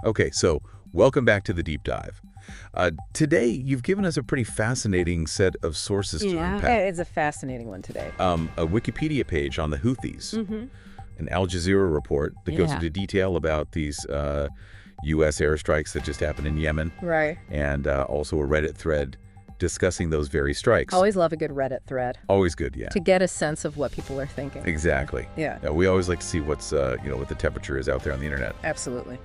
Okay, so welcome back to the deep dive. Today, you've given us a pretty fascinating set of sources to Yeah, unpack. it's a fascinating one today. A Wikipedia page on the Houthis, Mm-hmm. an Al Jazeera report that goes Yeah. into detail about these U.S. airstrikes that just happened in Yemen, Right. and also a Reddit thread discussing those very strikes. Always love a good Reddit thread Always good, yeah. to get a sense of what people are thinking. Exactly. Yeah. We always like to see what's, what the temperature is out there on the internet. Absolutely.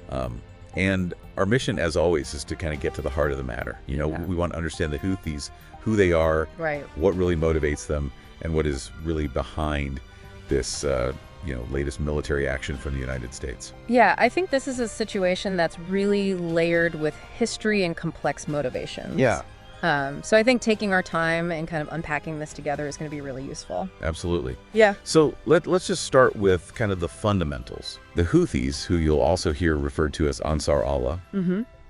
And our mission, as always, is to kind of get to the heart of the matter. Yeah. We want to understand the Houthis, who they are, Right. what really motivates them, and what is really behind this, latest military action from the United States. Yeah, I think this is a situation that's really layered with history and complex motivations. Yeah. So I think taking our time and kind of unpacking this together is going to be really useful. Absolutely. Yeah. So let's just start with kind of the fundamentals. The Houthis, who you'll also hear referred to as Ansar Allah,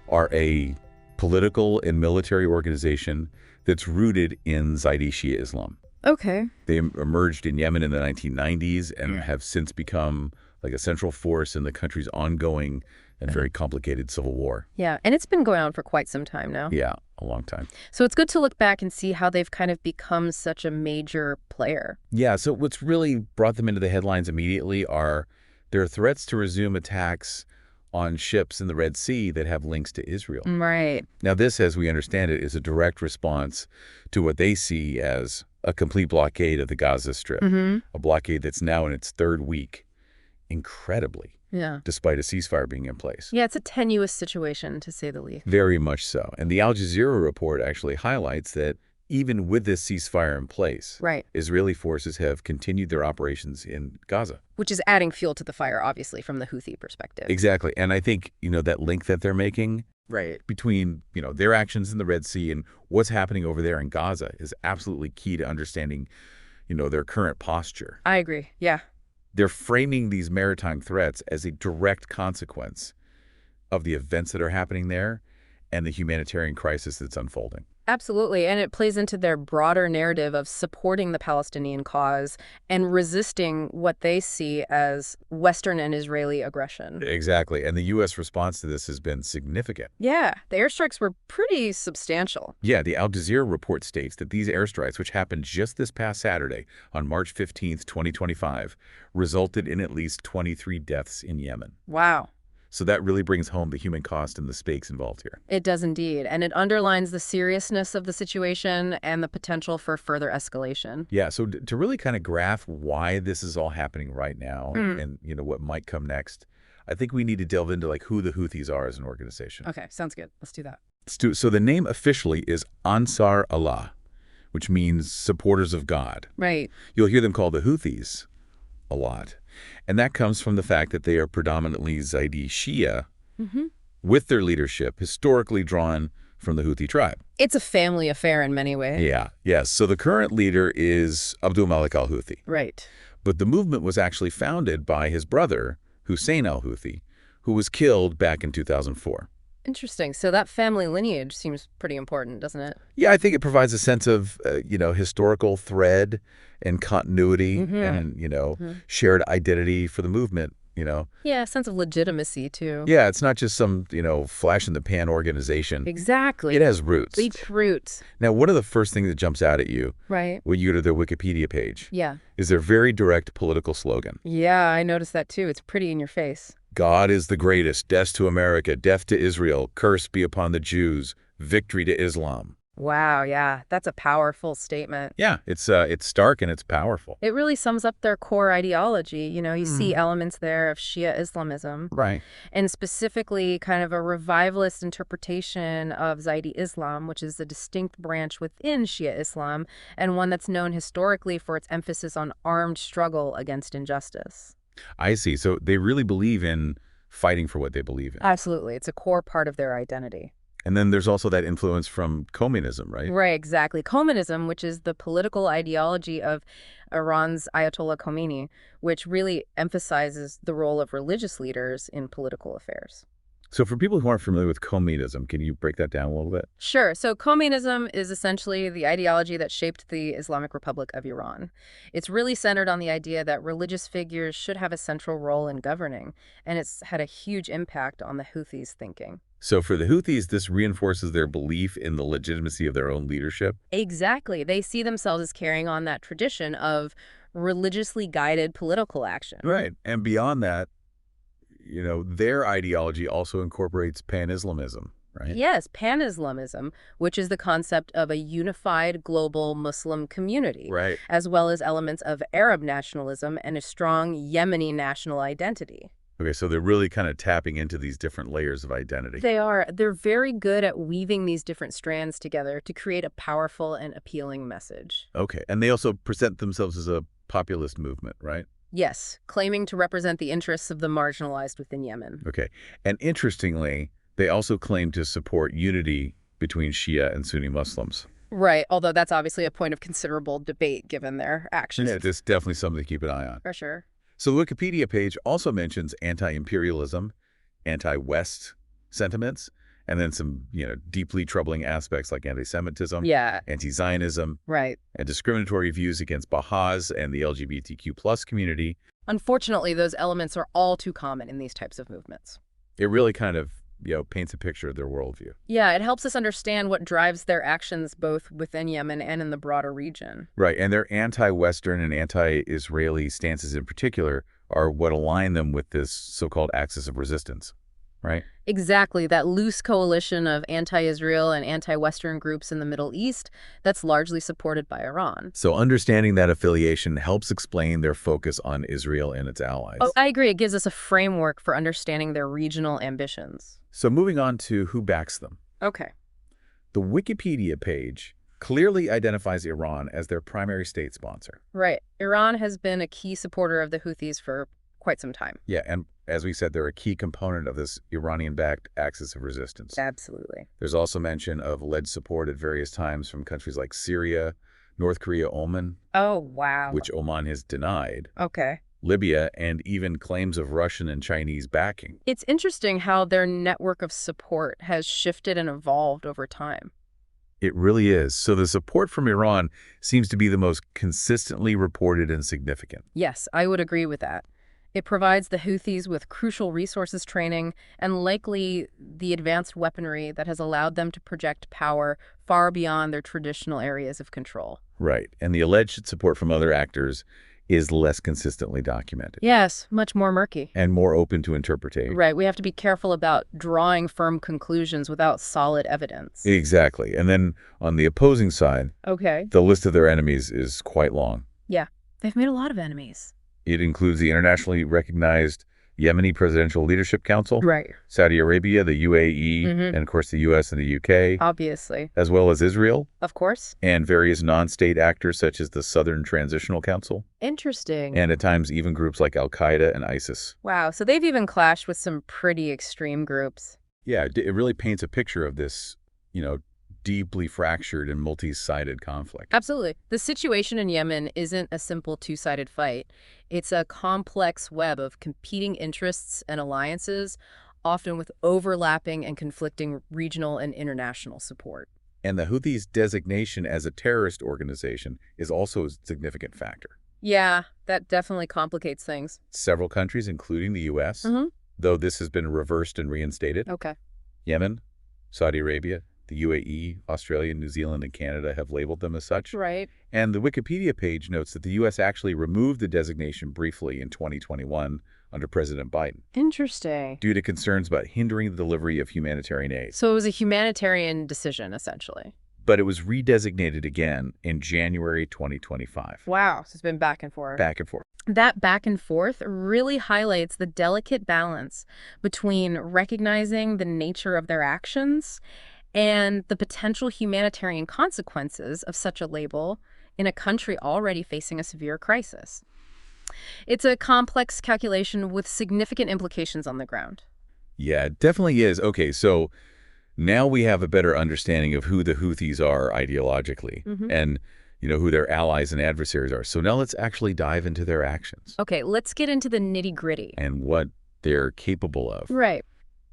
are a political and military organization that's rooted in Zaidi Shia Islam. Okay. They emerged in Yemen in the 1990s and have since become like a central force in the country's ongoing and very complicated civil war. Yeah, and it's been going on for quite some time now. Yeah, a long time. So it's good to look back and see how they've kind of become such a major player. Yeah, so what's really brought them into the headlines immediately are their threats to resume attacks on ships in the Red Sea that have links to Israel. Right. Now this, as we understand it, is a direct response to what they see as a complete blockade of the Gaza Strip, a blockade that's now in its third week, incredibly, Yeah. despite a ceasefire being in place. Yeah, it's a tenuous situation, to say the least. Very much so. And the Al Jazeera report actually highlights that even with this ceasefire in place, Right. Israeli forces have continued their operations in Gaza. Which is adding fuel to the fire, obviously, from the Houthi perspective. Exactly. And I think, that link that they're making Right. between, their actions in the Red Sea and what's happening over there in Gaza is absolutely key to understanding, their current posture. I agree. Yeah. They're framing these maritime threats as a direct consequence of the events that are happening there and the humanitarian crisis that's unfolding. Absolutely. And it plays into their broader narrative of supporting the Palestinian cause and resisting what they see as Western and Israeli aggression. Exactly. And the U.S. response to this has been significant. Yeah. The airstrikes were pretty substantial. Yeah, the Al Jazeera report states that these airstrikes, which happened just this past Saturday on March 15th, 2025, resulted in at least 23 deaths in Yemen. Wow. So that really brings home the human cost and the stakes involved here. It does indeed. And it underlines the seriousness of the situation and the potential for further escalation. Yeah, so to really kind of graph why this is all happening right now and what might come next, I think we need to delve into who the Houthis are as an organization. Okay, sounds good. Let's do that. So the name officially is Ansar Allah, which means supporters of God. Right. You'll hear them called the Houthis a lot. And that comes from the fact that they are predominantly Zaidi Shia, with their leadership historically drawn from the Houthi tribe. It's a family affair in many ways. Yeah, yes. So the current leader is Abdul Malik al-Houthi. Right. But the movement was actually founded by his brother, Hussein al-Houthi, who was killed back in 2004. Interesting. So that family lineage seems pretty important, doesn't it? Yeah, I think it provides a sense of, historical thread and continuity and, shared identity for the movement, Yeah, a sense of legitimacy, too. Yeah, it's not just some, flash-in-the-pan organization. Exactly. It has roots. Deep roots. Now, one of the first things that jumps out at you Right. when you go to their Wikipedia page Yeah. is their very direct political slogan. Yeah, I noticed that, too. It's pretty in your face. God is the greatest, death to America, death to Israel, curse be upon the Jews, victory to Islam. Wow, yeah. That's a powerful statement. Yeah, it's stark and it's powerful. It really sums up their core ideology. You see elements there of Shia Islamism. Right. And specifically kind of a revivalist interpretation of Zaidi Islam, which is a distinct branch within Shia Islam, and one that's known historically for its emphasis on armed struggle against injustice. I see. So they really believe in fighting for what they believe in. Absolutely. It's a core part of their identity. And then there's also that influence from communism, right? Right, exactly. Communism, which is the political ideology of Iran's Ayatollah Khomeini, which really emphasizes the role of religious leaders in political affairs. So for people who aren't familiar with communism, can you break that down a little bit? Sure. So communism is essentially the ideology that shaped the Islamic Republic of Iran. It's really centered on the idea that religious figures should have a central role in governing, and it's had a huge impact on the Houthis' thinking. So for the Houthis, this reinforces their belief in the legitimacy of their own leadership? Exactly. They see themselves as carrying on that tradition of religiously guided political action. Right. And beyond that, their ideology also incorporates pan-Islamism, right? Yes, pan-Islamism, which is the concept of a unified global Muslim community, Right. as well as elements of Arab nationalism and a strong Yemeni national identity. Okay, so they're really kind of tapping into these different layers of identity. They are. They're very good at weaving these different strands together to create a powerful and appealing message. Okay, and they also present themselves as a populist movement, right? Yes, claiming to represent the interests of the marginalized within Yemen. Okay, and interestingly, they also claim to support unity between Shia and Sunni Muslims. Right, although that's obviously a point of considerable debate given their actions. Yeah, this is definitely something to keep an eye on. For sure. So the Wikipedia page also mentions anti-imperialism, anti-West sentiments, and then some, deeply troubling aspects like anti-Semitism, Yeah, anti-Zionism, right. and discriminatory views against Baha'is and the LGBTQ+ community. Unfortunately, those elements are all too common in these types of movements. It really kind of, paints a picture of their worldview. Yeah, it helps us understand what drives their actions both within Yemen and in the broader region. Right, and their anti-Western and anti-Israeli stances in particular are what align them with this so-called axis of resistance, right? Exactly, that loose coalition of anti-Israel and anti-Western groups in the Middle East that's largely supported by Iran. So understanding that affiliation helps explain their focus on Israel and its allies. Oh, I agree. It gives us a framework for understanding their regional ambitions. So moving on to who backs them. Okay. The Wikipedia page clearly identifies Iran as their primary state sponsor. Right. Iran has been a key supporter of the Houthis for quite some time. Yeah, and as we said, they're a key component of this Iranian-backed axis of resistance. Absolutely. There's also mention of alleged support at various times from countries like Syria, North Korea, Oman, Oh, wow. which Oman has denied, Okay. Libya, and even claims of Russian and Chinese backing. It's interesting how their network of support has shifted and evolved over time. It really is. So the support from Iran seems to be the most consistently reported and significant. Yes, I would agree with that. It provides the Houthis with crucial resources training and likely the advanced weaponry that has allowed them to project power far beyond their traditional areas of control. Right. And the alleged support from other actors is less consistently documented Yes, much more murky. and more open to interpretation. Right, we have to be careful about drawing firm conclusions without solid evidence. Exactly. And then on the opposing side, Okay. the list of their enemies is quite long. Yeah, they've made a lot of enemies. It includes the internationally recognized Yemeni Presidential Leadership Council, Right. Saudi Arabia, the UAE, and of course the US and the UK, Obviously. as well as Israel, Of course. and various non-state actors such as the Southern Transitional Council, Interesting. and at times even groups like Al-Qaeda and ISIS. Wow, so they've even clashed with some pretty extreme groups. Yeah, it really paints a picture of this, deeply fractured and multi-sided conflict. Absolutely. The situation in Yemen isn't a simple two-sided fight. It's a complex web of competing interests and alliances, often with overlapping and conflicting regional and international support. And the Houthis' designation as a terrorist organization is also a significant factor. Yeah, that definitely complicates things. Several countries, including the US, though this has been reversed and reinstated, Okay. Yemen, Saudi Arabia, the UAE, Australia, New Zealand, and Canada have labeled them as such. Right. And the Wikipedia page notes that the U.S. actually removed the designation briefly in 2021 under President Biden Interesting. due to concerns about hindering the delivery of humanitarian aid. So it was a humanitarian decision, essentially. But it was redesignated again in January 2025. Wow, so it's been back and forth. Back and forth. That back and forth really highlights the delicate balance between recognizing the nature of their actions and the potential humanitarian consequences of such a label in a country already facing a severe crisis. It's a complex calculation with significant implications on the ground. Yeah, it definitely is. Okay, so now we have a better understanding of who the Houthis are ideologically and, who their allies and adversaries are. So now let's actually dive into their actions Okay, let's get into the nitty-gritty. and what they're capable of. Right.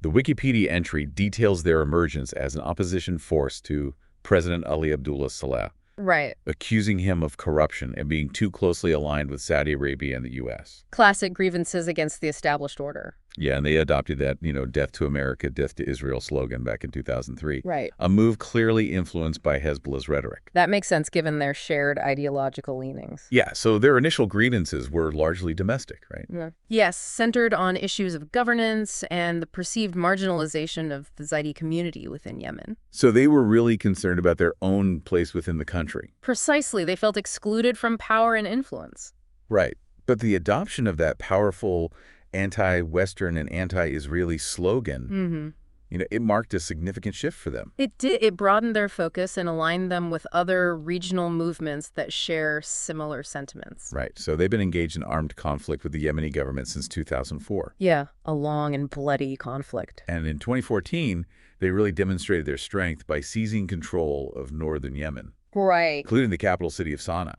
The Wikipedia entry details their emergence as an opposition force to President Ali Abdullah Saleh, Right. accusing him of corruption and being too closely aligned with Saudi Arabia and the U.S. Classic grievances against the established order. Yeah, and they adopted that, death to America, death to Israel slogan back in 2003. Right. A move clearly influenced by Hezbollah's rhetoric. That makes sense given their shared ideological leanings. Yeah, so their initial grievances were largely domestic, right? Yeah. Yes, centered on issues of governance and the perceived marginalization of the Zaidi community within Yemen. So they were really concerned about their own place within the country. Precisely, they felt excluded from power and influence. Right. But the adoption of that powerful anti-Western and anti-Israeli slogan, it marked a significant shift for them. It did. It broadened their focus and aligned them with other regional movements that share similar sentiments. Right. So they've been engaged in armed conflict with the Yemeni government since 2004. Yeah, a long and bloody conflict. And in 2014, they really demonstrated their strength by seizing control of northern Yemen, Right. including the capital city of Sana'a.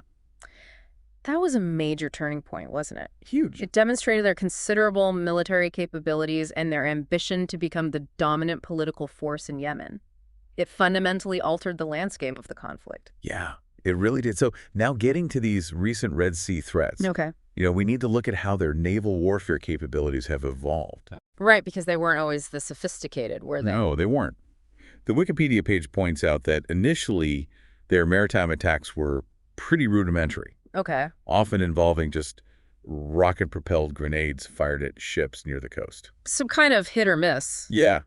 That was a major turning point, wasn't it? Huge. It demonstrated their considerable military capabilities and their ambition to become the dominant political force in Yemen. It fundamentally altered the landscape of the conflict. Yeah, it really did. So now getting to these recent Red Sea threats, Okay. we need to look at how their naval warfare capabilities have evolved. Right, because they weren't always this sophisticated, were they? No, they weren't. The Wikipedia page points out that initially their maritime attacks were pretty rudimentary, Okay. often involving just rocket-propelled grenades fired at ships near the coast. Some kind of hit or miss. Yeah,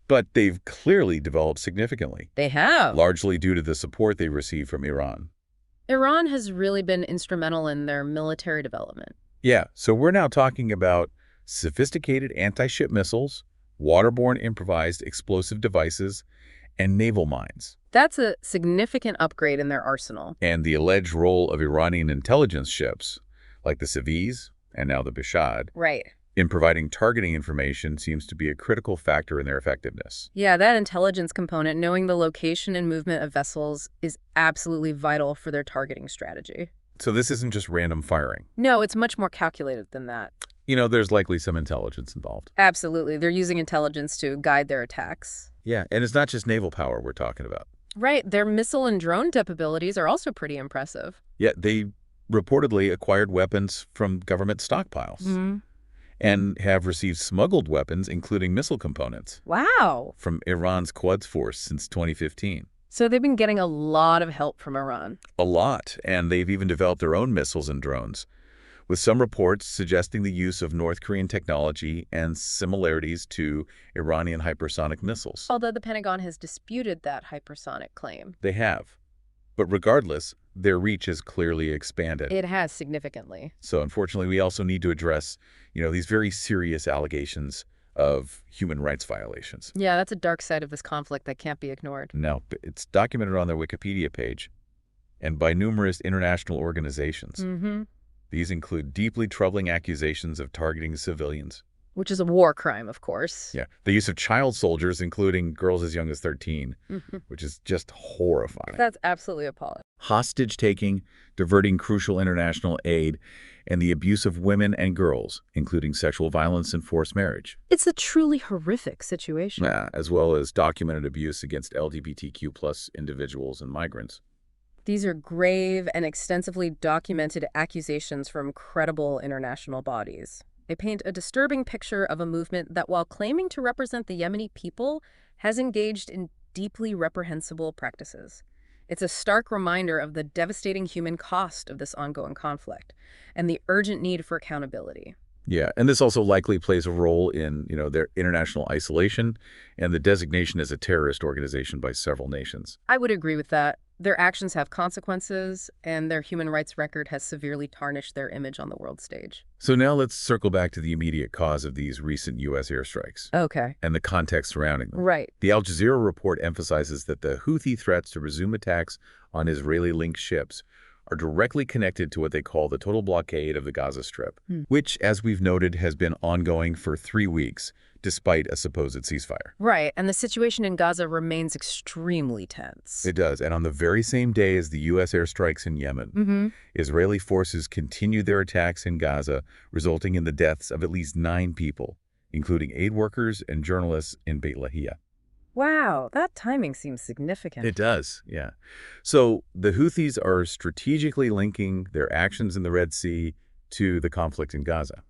but they've clearly developed significantly, They have. largely due to the support they received from Iran. Iran has really been instrumental in their military development. Yeah, so we're now talking about sophisticated anti-ship missiles, waterborne improvised explosive devices, and naval mines. That's a significant upgrade in their arsenal. And the alleged role of Iranian intelligence ships, like the Saviz and now the Bishad, Right. in providing targeting information seems to be a critical factor in their effectiveness. Yeah, that intelligence component, knowing the location and movement of vessels, is absolutely vital for their targeting strategy. So this isn't just random firing. No, it's much more calculated than that. There's likely some intelligence involved. Absolutely. They're using intelligence to guide their attacks. Yeah, and it's not just naval power we're talking about. Right. Their missile and drone capabilities are also pretty impressive. Yeah, they reportedly acquired weapons from government stockpiles and have received smuggled weapons, including missile components, Wow. from Iran's Quds Force since 2015. So they've been getting a lot of help from Iran. A lot, and they've even developed their own missiles and drones, with some reports suggesting the use of North Korean technology and similarities to Iranian hypersonic missiles. Although the Pentagon has disputed that hypersonic claim. They have. But regardless, their reach has clearly expanded. It has significantly. So unfortunately, we also need to address, these very serious allegations of human rights violations. Yeah, that's a dark side of this conflict that can't be ignored. Now, it's documented on their Wikipedia page and by numerous international organizations. These include deeply troubling accusations of targeting civilians. Which is a war crime, of course. Yeah, the use of child soldiers, including girls as young as 13, which is just horrifying. That's absolutely appalling. Hostage-taking, diverting crucial international aid, and the abuse of women and girls, including sexual violence and forced marriage. It's a truly horrific situation. Yeah, as well as documented abuse against LGBTQ+ individuals and migrants. These are grave and extensively documented accusations from credible international bodies. They paint a disturbing picture of a movement that, while claiming to represent the Yemeni people, has engaged in deeply reprehensible practices. It's a stark reminder of the devastating human cost of this ongoing conflict and the urgent need for accountability. Yeah, and this also likely plays a role in, their international isolation and the designation as a terrorist organization by several nations. I would agree with that. Their actions have consequences, and their human rights record has severely tarnished their image on the world stage. So now let's circle back to the immediate cause of these recent U.S. airstrikes. Okay. And the context surrounding them. Right. The Al Jazeera report emphasizes that the Houthi threats to resume attacks on Israeli-linked ships are directly connected to what they call the total blockade of the Gaza Strip, which, as we've noted, has been ongoing for 3 weeks, despite a supposed ceasefire. Right, and the situation in Gaza remains extremely tense. It does, and on the very same day as the U.S. airstrikes in Yemen, Israeli forces continued their attacks in Gaza, resulting in the deaths of at least 9 people, including aid workers and journalists in Beit Lahia. Wow, that timing seems significant. It does, yeah. So the Houthis are strategically linking their actions in the Red Sea to the conflict in Gaza.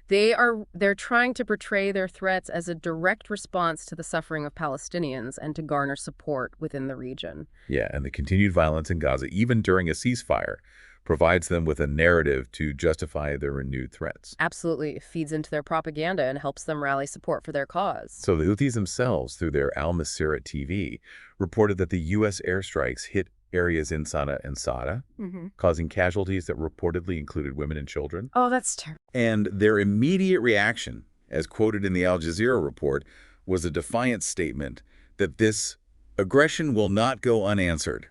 They're trying to portray their threats as a direct response to the suffering of Palestinians and to garner support within the region. Yeah, and the continued violence in Gaza, even during a ceasefire, provides them with a narrative to justify their renewed threats. Absolutely. It feeds into their propaganda and helps them rally support for their cause. So the Houthis themselves, through their Al Masirah TV, reported that the U.S. airstrikes hit areas in Sana'a and Sada, causing casualties that reportedly included women and children. Oh, that's terrible. And their immediate reaction, as quoted in the Al Jazeera report, was a defiant statement that this aggression will not go unanswered,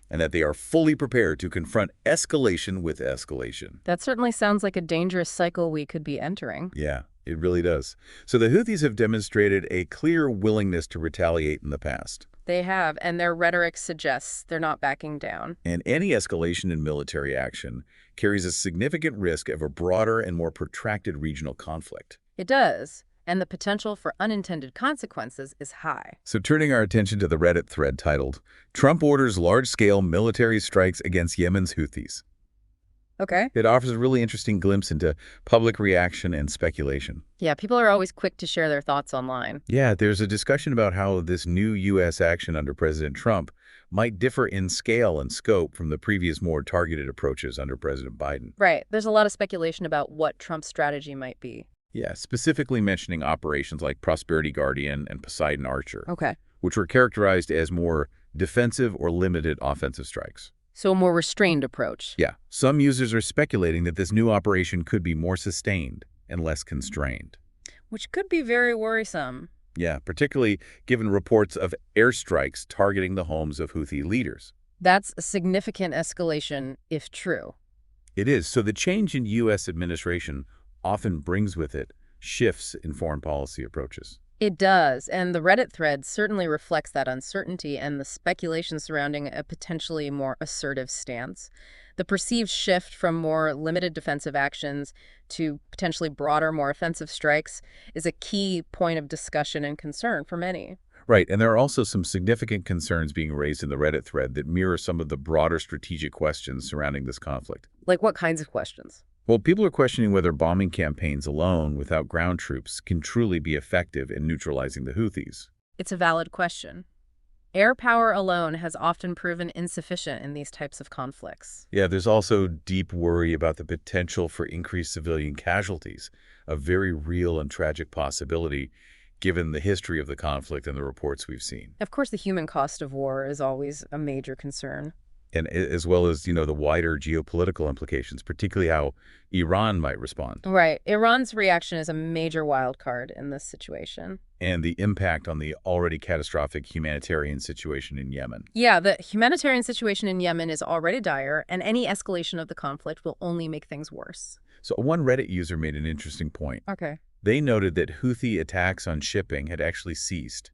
and that they are fully prepared to confront escalation with escalation. That certainly sounds like a dangerous cycle we could be entering. Yeah, it really does. So the Houthis have demonstrated a clear willingness to retaliate in the past. They have, and their rhetoric suggests they're not backing down. And any escalation in military action carries a significant risk of a broader and more protracted regional conflict. It does, and the potential for unintended consequences is high. So turning our attention to the Reddit thread titled, "Trump Orders Large-Scale Military Strikes Against Yemen's Houthis." Okay. It offers a really interesting glimpse into public reaction and speculation. Yeah, people are always quick to share their thoughts online. Yeah, there's a discussion about how this new U.S. action under President Trump might differ in scale and scope from the previous more targeted approaches under President Biden. Right. There's a lot of speculation about what Trump's strategy might be. Yeah, specifically mentioning operations like Prosperity Guardian and Poseidon Archer, Okay. which were characterized as more defensive or limited offensive strikes. So a more restrained approach. Yeah, some users are speculating that this new operation could be more sustained and less constrained. Which could be very worrisome. Yeah, particularly given reports of airstrikes targeting the homes of Houthi leaders. That's a significant escalation, if true. It is. So the change in U.S. administration often brings with it shifts in foreign policy approaches. It does, and the Reddit thread certainly reflects that uncertainty and the speculation surrounding a potentially more assertive stance. The perceived shift from more limited defensive actions to potentially broader, more offensive strikes is a key point of discussion and concern for many. Right, and there are also some significant concerns being raised in the Reddit thread that mirror some of the broader strategic questions surrounding this conflict. Like what kinds of questions? Well, people are questioning whether bombing campaigns alone without ground troops can truly be effective in neutralizing the Houthis. It's a valid question. Air power alone has often proven insufficient in these types of conflicts. Yeah, there's also deep worry about the potential for increased civilian casualties, a very real and tragic possibility given the history of the conflict and the reports we've seen. Of course, the human cost of war is always a major concern. And as well as, the wider geopolitical implications, particularly how Iran might respond. Right. Iran's reaction is a major wild card in this situation. And the impact on the already catastrophic humanitarian situation in Yemen. Yeah, the humanitarian situation in Yemen is already dire, and any escalation of the conflict will only make things worse. So one Reddit user made an interesting point. Okay. They noted that Houthi attacks on shipping had actually ceased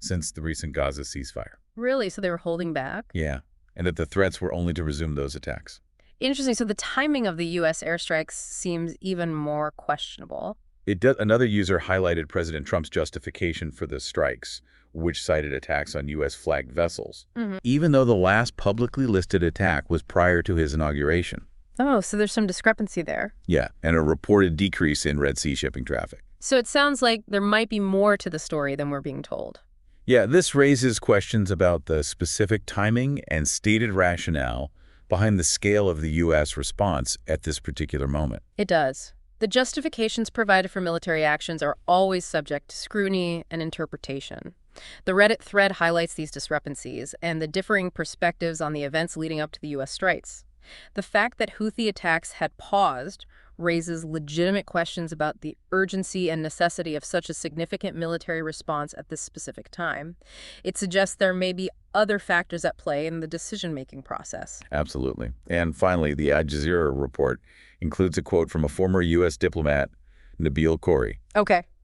since the recent Gaza ceasefire. Really? So they were holding back? Yeah, and that the threats were only to resume those attacks. Interesting. So the timing of the U.S. airstrikes seems even more questionable. It does. Another user highlighted President Trump's justification for the strikes, which cited attacks on U.S.-flagged vessels, even though the last publicly listed attack was prior to his inauguration. Oh, so there's some discrepancy there. Yeah, and a reported decrease in Red Sea shipping traffic. So it sounds like there might be more to the story than we're being told. Yeah, this raises questions about the specific timing and stated rationale behind the scale of the U.S. response at this particular moment. It does. The justifications provided for military actions are always subject to scrutiny and interpretation. The Reddit thread highlights these discrepancies and the differing perspectives on the events leading up to the U.S. strikes. The fact that Houthi attacks had paused raises legitimate questions about the urgency and necessity of such a significant military response at this specific time. It suggests there may be other factors at play in the decision-making process. Absolutely. And finally, the Al Jazeera report includes a quote from a former U.S. diplomat, Nabil Khoury,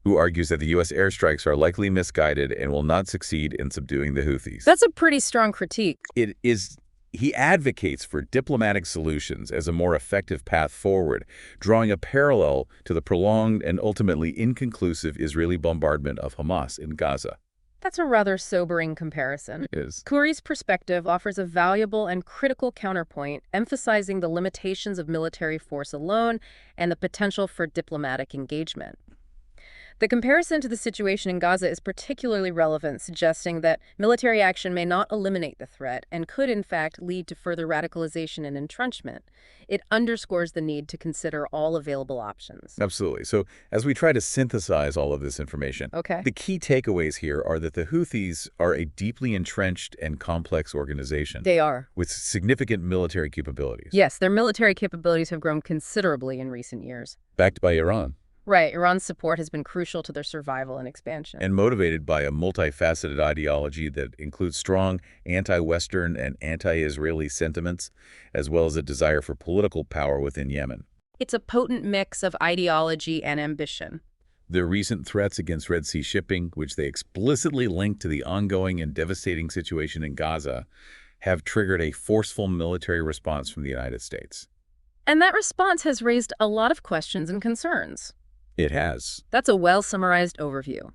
who argues that the U.S. airstrikes are likely misguided and will not succeed in subduing the Houthis. That's a pretty strong critique. It is He advocates for diplomatic solutions as a more effective path forward, drawing a parallel to the prolonged and ultimately inconclusive Israeli bombardment of Hamas in Gaza. That's a rather sobering comparison. It is. Khoury's perspective offers a valuable and critical counterpoint, emphasizing the limitations of military force alone and the potential for diplomatic engagement. The comparison to the situation in Gaza is particularly relevant, suggesting that military action may not eliminate the threat and could, in fact, lead to further radicalization and entrenchment. It underscores the need to consider all available options. Absolutely. So as we try to synthesize all of this information, the key takeaways here are that the Houthis are a deeply entrenched and complex organization. They are. With significant military capabilities. Yes, their military capabilities have grown considerably in recent years. Backed by Iran. Right, Iran's support has been crucial to their survival and expansion. And motivated by a multifaceted ideology that includes strong anti-Western and anti-Israeli sentiments, as well as a desire for political power within Yemen. It's a potent mix of ideology and ambition. The recent threats against Red Sea shipping, which they explicitly link to the ongoing and devastating situation in Gaza, have triggered a forceful military response from the United States. And that response has raised a lot of questions and concerns. It has. That's a well-summarized overview.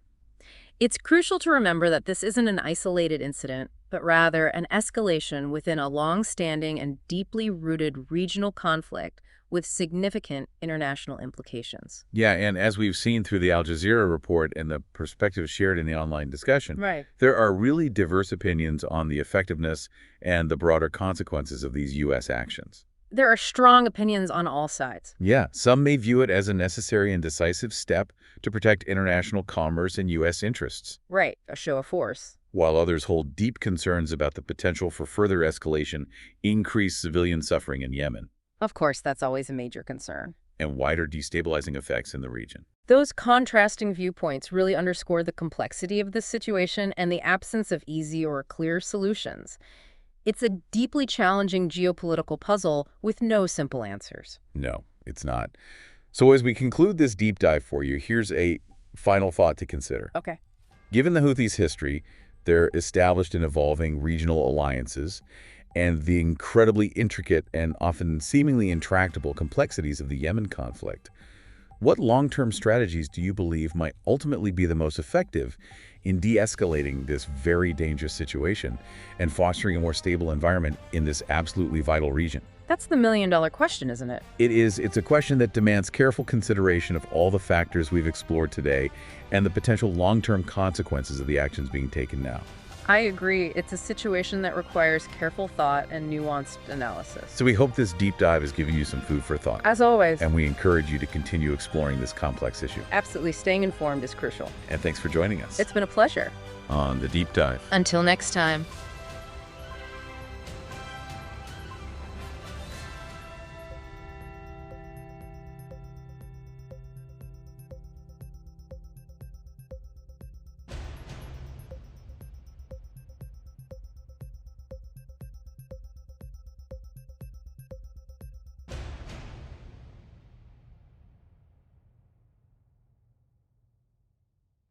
It's crucial to remember that this isn't an isolated incident, but rather an escalation within a long-standing and deeply rooted regional conflict with significant international implications. Yeah, and as we've seen through the Al Jazeera report and the perspectives shared in the online discussion, there are really diverse opinions on the effectiveness and the broader consequences of these U.S. actions. There are strong opinions on all sides. Yeah, some may view it as a necessary and decisive step to protect international commerce and U.S. interests. Right, a show of force. While others hold deep concerns about the potential for further escalation, increased civilian suffering in Yemen. Of course, that's always a major concern. And wider destabilizing effects in the region. Those contrasting viewpoints really underscore the complexity of this situation and the absence of easy or clear solutions. It's a deeply challenging geopolitical puzzle with no simple answers. No, it's not. So as we conclude this deep dive for you, here's a final thought to consider. Okay. Given the Houthis' history, their established and evolving regional alliances, and the incredibly intricate and often seemingly intractable complexities of the Yemen conflict, what long-term strategies do you believe might ultimately be the most effective in de-escalating this very dangerous situation and fostering a more stable environment in this absolutely vital region? That's the million-dollar question, isn't it? It is. It's a question that demands careful consideration of all the factors we've explored today and the potential long-term consequences of the actions being taken now. I agree. It's a situation that requires careful thought and nuanced analysis. So we hope this deep dive has given you some food for thought. As always. And we encourage you to continue exploring this complex issue. Absolutely. Staying informed is crucial. And thanks for joining us. It's been a pleasure. On The Deep Dive. Until next time.